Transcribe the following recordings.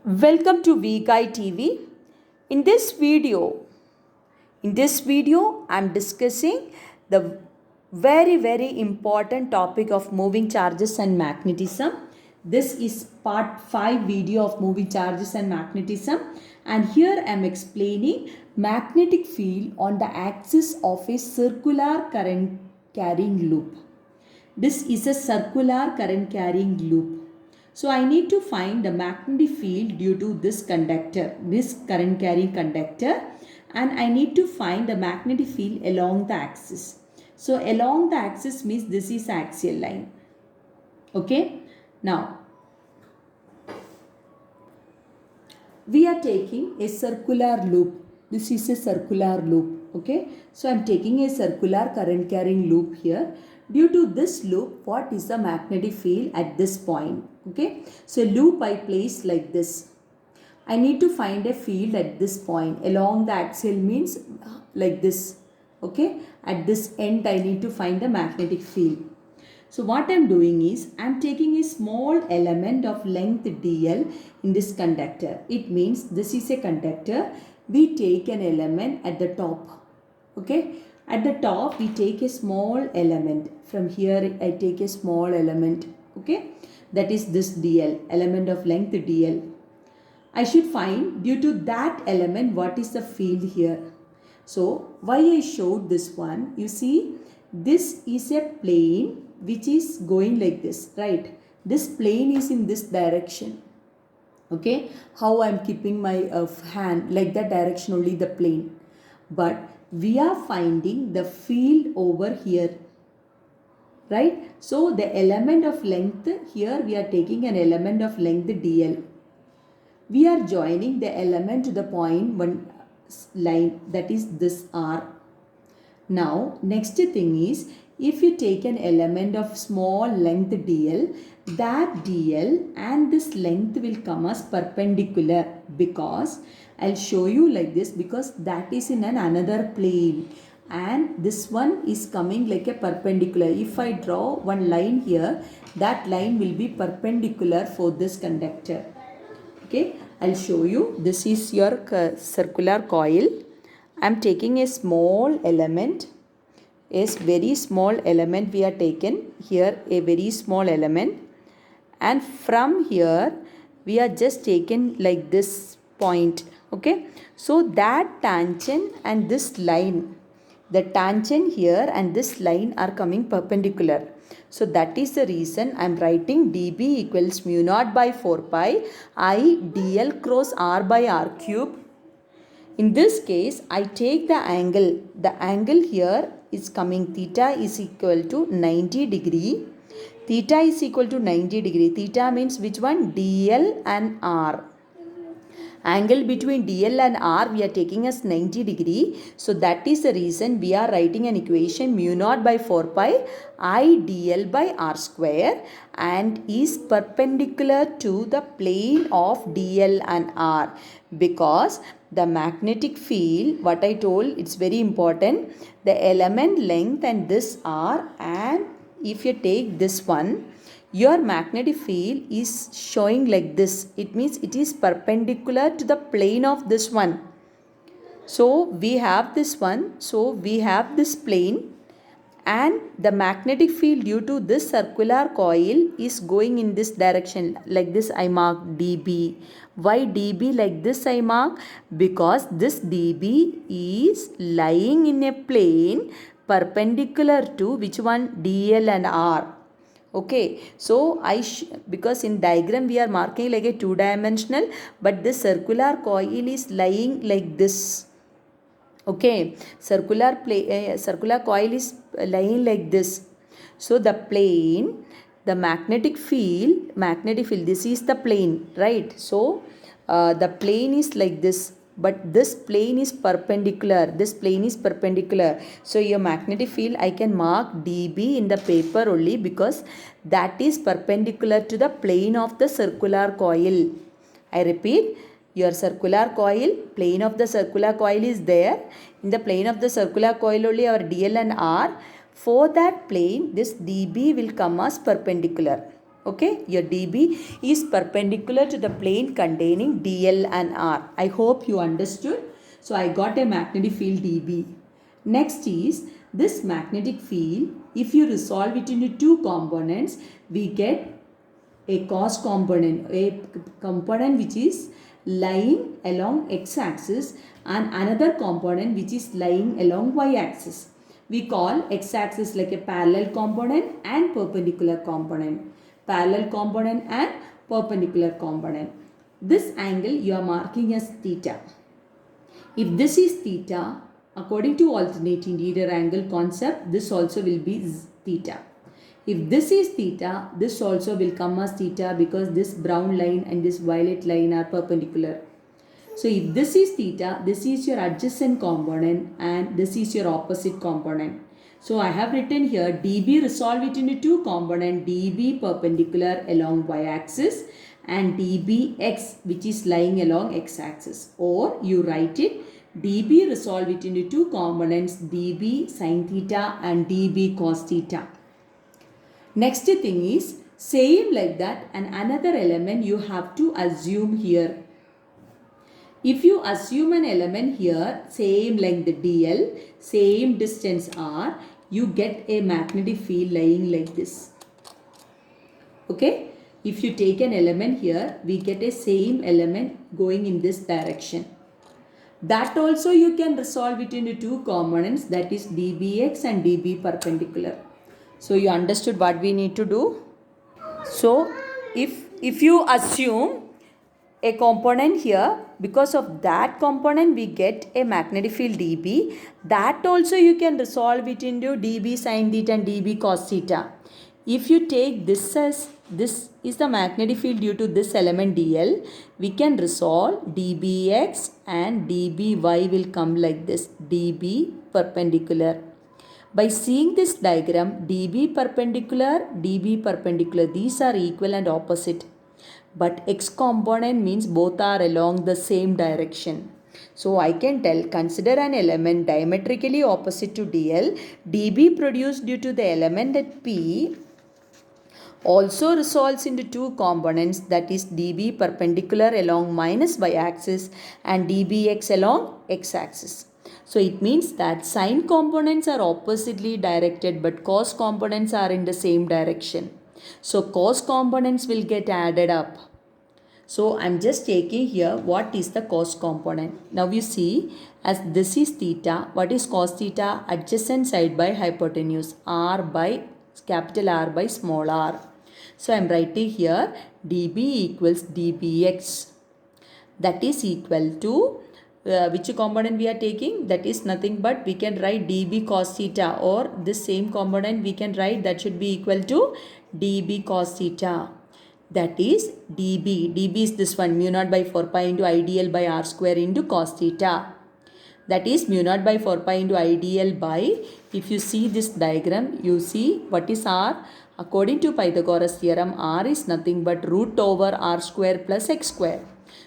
Welcome to VGuide TV. In this video, I'm discussing the very important topic of moving charges and magnetism. This is part 5 video of moving charges and magnetism, and here I'm explaining magnetic field on the axis of a circular current carrying loop. This is a circular current carrying loop. So I need to find the magnetic field due to this conductor, this current carrying conductor, and I need to find the magnetic field along the axis. So along the axis means this is axial line. Okay. Now we are taking a circular loop. This is a circular loop. Okay. So I am taking a circular current carrying loop here. Due to this loop, what is the magnetic field at this point? Okay, so loop I place like this. I need to find a field at this point along the axial means like this. Okay, at this end I need to find the magnetic field. So what I am doing is I am taking a small element of length dl in this conductor. It means this is a conductor. We take an element at the top. Okay. At the top we take a small element. From here I take a small element. Okay. That is this dl, element of length dl. I should find due to that element what is the field here. So why I showed this one, you see this is a plane which is going like this, right? This plane is in this direction. Okay, how I am keeping my hand like that direction only the plane. But we are finding the field over here, right? So the element of length here we are taking an element of length dl. We are joining the element to the point one line, that is this r. Now next thing is if you take an element of small length dl, that dl and this length will come as perpendicular, because I'll show you like this, because that is in another plane and this one is coming like a perpendicular. If I draw one line here, that line will be perpendicular for this conductor. Okay, I'll show you. This is your circular coil. I'm taking a small element. A very small element we are taken here, a very small element, and from here we are just taken like this point. Okay, so that tangent and this line, the tangent here and this line are coming perpendicular. So that is the reason I am writing dB equals mu naught by 4 pi I dl cross r by r cube. In this case, I take the angle. The angle here is coming theta is equal to 90 degree. Theta is equal to 90 degree. Theta means which one? DL and R. Angle between DL and R we are taking as 90 degree. So that is the reason we are writing an equation mu naught by 4 pi I dl by R square, and is perpendicular to the plane of DL and R, because the magnetic field, what I told, it's very important, the element length and this R, and if you take this one, your magnetic field is showing like this. It means it is perpendicular to the plane of this one. So we have this one. So we have this plane, and the magnetic field due to this circular coil is going in this direction. Like this I mark dB. Why dB like this I mark? Because this dB is lying in a plane perpendicular to which one? DL and R. Okay, so because in diagram we are marking like a two-dimensional, but this circular coil is lying like this. Okay, circular coil is lying like this. So the plane, the magnetic field, this is the plane, right? So the plane is like this, but this plane is perpendicular. This plane is perpendicular. So your magnetic field I can mark dB in the paper only, because that is perpendicular to the plane of the circular coil. I repeat, your circular coil, plane of the circular coil is there. In the plane of the circular coil only our DL and R. For that plane, this dB will come as perpendicular. Okay, your dB is perpendicular to the plane containing dl and r. I hope you understood. So I got a magnetic field dB. Next is this magnetic field. If you resolve it into two components, we get a cos component, a component which is lying along x-axis and another component which is lying along y-axis. We call x-axis like a parallel component and perpendicular component. Parallel component and perpendicular component. This angle you are marking as theta. If this is theta, according to alternate interior angle concept, this also will be theta. If this is theta, this also will come as theta because this brown line and this violet line are perpendicular. So if this is theta, this is your adjacent component and this is your opposite component. So I have written here dB, resolve it into two components, dB perpendicular along y-axis and dBx which is lying along x-axis. Or you write it dB, resolve it into two components, dB sin theta and dB cos theta. Next thing is same like that, and another element you have to assume here. If you assume an element here, same length dl, same distance r, you get a magnetic field lying like this. Okay? If you take an element here, we get a same element going in this direction. That also you can resolve it into two components, that is dBx and dB perpendicular. So you understood what we need to do? So if you assume a component here, because of that component we get a magnetic field dB. That also you can resolve it into dB sin theta and dB cos theta. If you take this as this is the magnetic field due to this element dl, we can resolve dBx and dBy will come like this, dB perpendicular. By seeing this diagram, dB perpendicular, these are equal and opposite. But x component means both are along the same direction. So I can tell, consider an element diametrically opposite to dl, dB produced due to the element at P also resolves into two components, that is dB perpendicular along minus y-axis and dBx along x-axis. So it means that sine components are oppositely directed but cos components are in the same direction. So cos components will get added up. So I'm just taking here what is the cos component. Now you see, as this is theta, what is cos theta? Adjacent side by hypotenuse, r by capital R by small r. So I'm writing here dB equals dBx. That is equal to which component we are taking? That is nothing but we can write dB cos theta, or this same component we can write that should be equal to dB cos theta. That is dB. dB is this one, mu naught by 4 pi into IDL by r square into cos theta. That is mu naught by 4 pi into IDL by, if you see this diagram, you see what is r? According to Pythagoras theorem, r is nothing but root over r square plus x square.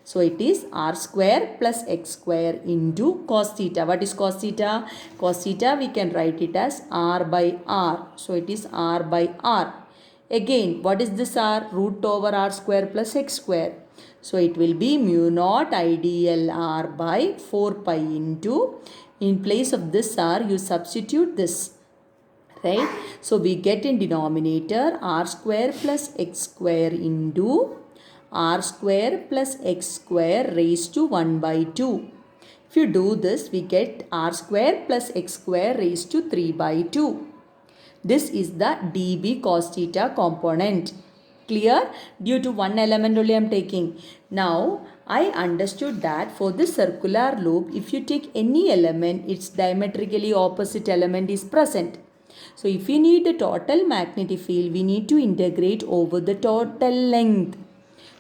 So it is r square plus x square into cos theta. What is cos theta? Cos theta we can write it as r by r. So it is r by r. Again, what is this r? Root over r square plus x square. So it will be mu naught IDL r by 4 pi into, in place of this r you substitute this. Right? So we get in denominator r square plus x square into r square plus x square raised to 1 by 2. If you do this, we get r square plus x square raised to 3 by 2. This is the dB cos theta component. Clear? Due to one element only I am taking. Now, I understood that for this circular loop, if you take any element, its diametrically opposite element is present. So, if we need the total magnetic field, we need to integrate over the total length.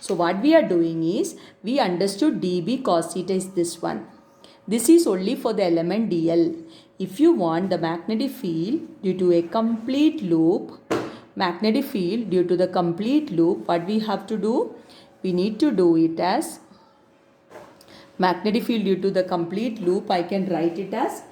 So, what we are doing is, we understood dB cos theta is this one. This is only for the element dl. If you want the magnetic field due to a complete loop, what we have to do? We need to do it as magnetic field due to the complete loop. I can write it as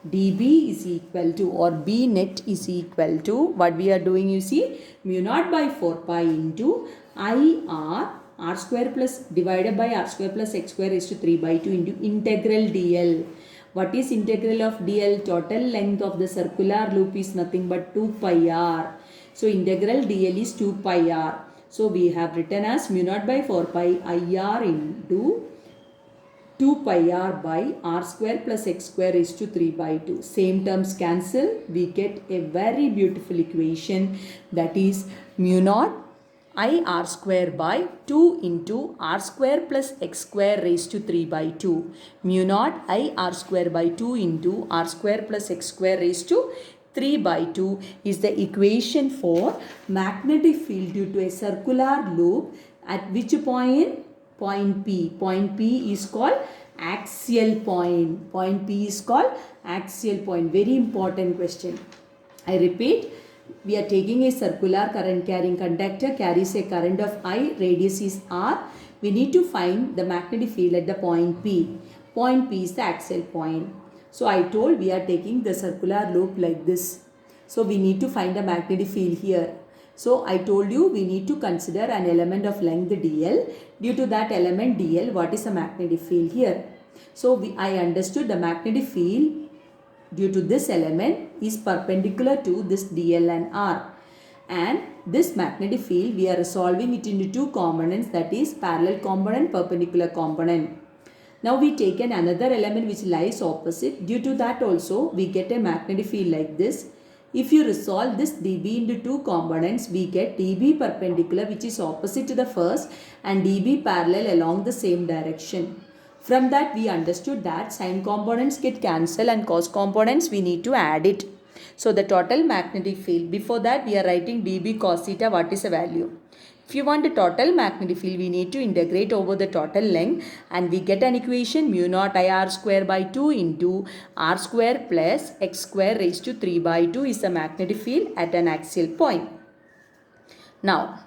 dB is equal to, or B net is equal to, what we are doing, you see, mu naught by 4 pi into r square plus divided by r square plus x square raised to 3 by 2 into integral dl. What is integral of dl? Total length of the circular loop is nothing but 2 pi r. So integral dl is 2 pi r. So we have written as mu naught by 4 pi ir into 2 pi r by r square plus x square is to 3 by 2. Same terms cancel. We get a very beautiful equation, that is mu naught I r square by 2 into r square plus x square raised to 3 by 2. Mu naught I r square by 2 into r square plus x square raised to 3 by 2 is the equation for magnetic field due to a circular loop at which point? Point P. Point P is called axial point. Point P is called axial point. Very important question. I repeat, we are taking a circular current carrying conductor, carries a current of I, radius is R. We need to find the magnetic field at the point P. Point P is the axial point. So I told we are taking the circular loop like this. So we need to find the magnetic field here. So I told you we need to consider an element of length dl. Due to that element dl, what is the magnetic field here? So I understood the magnetic field due to this element is perpendicular to this dl and r. And this magnetic field, we are resolving it into two components, that is parallel component, perpendicular component. Now we take another element which lies opposite. Due to that also we get a magnetic field like this. If you resolve this dB into two components, we get dB perpendicular, which is opposite to the first, and dB parallel along the same direction. From that we understood that sine components get cancelled and cos components we need to add it. So the total magnetic field, before that we are writing dB cos theta, what is the value? If you want the total magnetic field, we need to integrate over the total length, and we get an equation mu naught I r square by 2 into r square plus x square raised to 3 by 2 is the magnetic field at an axial point. Now,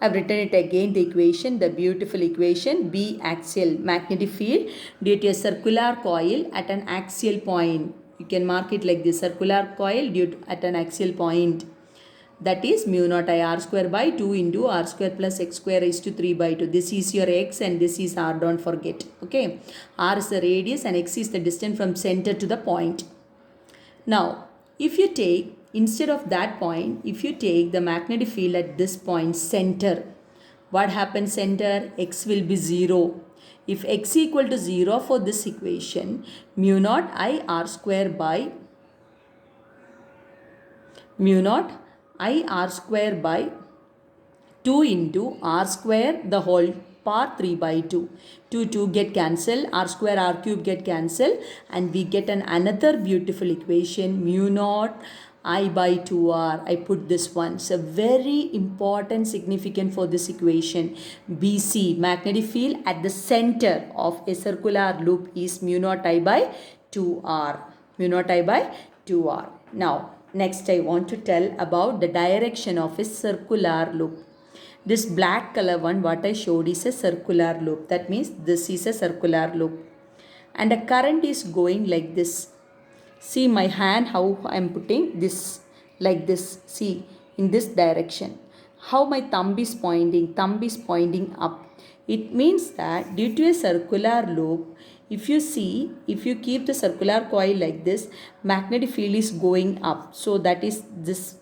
I have written it again, the equation, the beautiful equation, B axial magnetic field due to a circular coil at an axial point. You can mark it like this, circular coil due to at an axial point. That is mu naught I r square by 2 into r square plus x square raised to 3 by 2. This is your x and this is r, don't forget. Okay. R is the radius and x is the distance from center to the point. Now, if you take, instead of that point, if you take the magnetic field at this point, center, what happens center? X will be 0. If x equal to 0 for this equation, mu naught I r square by mu naught I r square by 2 into r square the whole power 3 by 2. 2 get cancelled, r square r cube get cancelled, and we get another beautiful equation, mu naught I by 2r. I put this one. So very important, significant for this equation. BC, magnetic field at the center of a circular loop, is mu naught I by 2r. Mu naught I by 2r. Now, next I want to tell about the direction of a circular loop. This black color one, what I showed, is a circular loop. That means this is a circular loop. And a current is going like this. See my hand, how I am putting this like this. See, in this direction. How my thumb is pointing. Thumb is pointing up. It means that due to a circular loop, if you see, if you keep the circular coil like this, magnetic field is going up. So that is this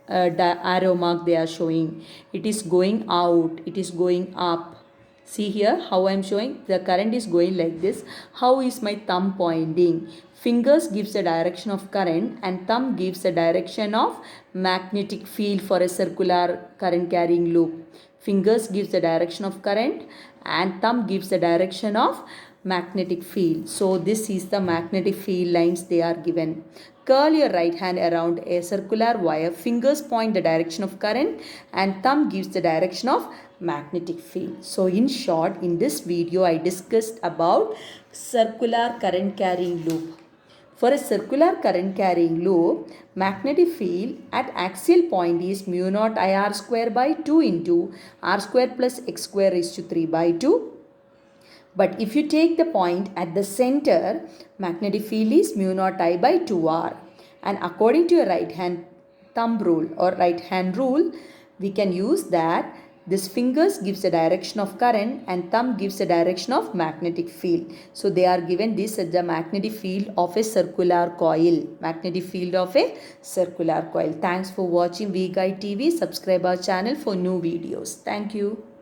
arrow mark they are showing. It is going out. It is going up. See here how I am showing. The current is going like this. How is my thumb pointing? Fingers gives the direction of current and thumb gives the direction of magnetic field for a circular current carrying loop. Fingers gives the direction of current and thumb gives the direction of magnetic field. So this is the magnetic field lines they are given. Curl your right hand around a circular wire. Fingers point the direction of current and thumb gives the direction of magnetic field. So in short, in this video I discussed about circular current carrying loop. For a circular current carrying loop, magnetic field at axial point is mu naught I r square by 2 into r square plus x square raised to 3 by 2. But if you take the point at the center, magnetic field is mu naught I by 2r. And according to your right hand thumb rule or right hand rule, we can use that this fingers gives the direction of current and thumb gives the direction of magnetic field. So they are given this as the magnetic field of a circular coil. Magnetic field of a circular coil. Thanks for watching V Guide TV. Subscribe our channel for new videos. Thank you.